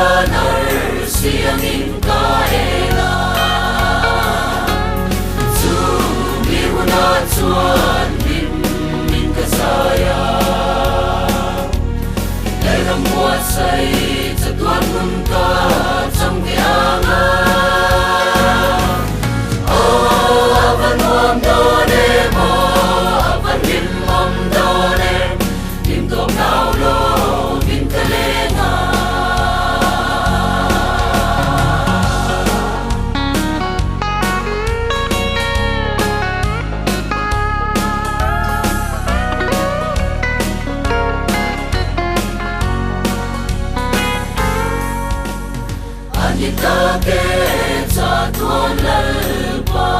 Kanar siyangin kaela Sumihuna tuan min kasaya Lerang buat say Tuan munka trong kianga Oh avan wam done mo Avan lim om done Lim tok nao lo Vin kalenga Kita ke satuan lalpa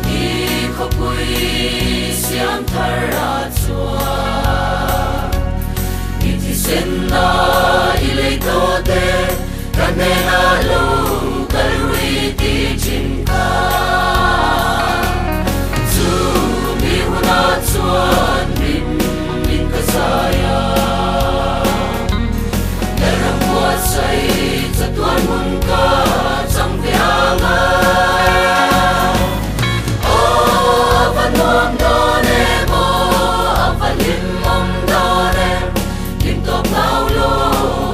Ikopui siang taratsua Itisen na ilay tote Kanena lo kalwi ti cinta Sumihuna tuan min kasaya say sa tuan munka trong kianga Oh avan mom done mo avan lim mom done lim tok nao lo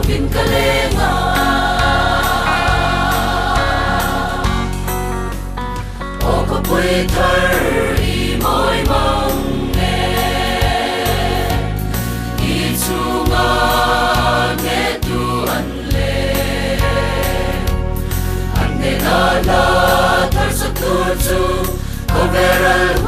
vin kalenga O kapui thar i moi mong nghe i chunga La thar sa turju overal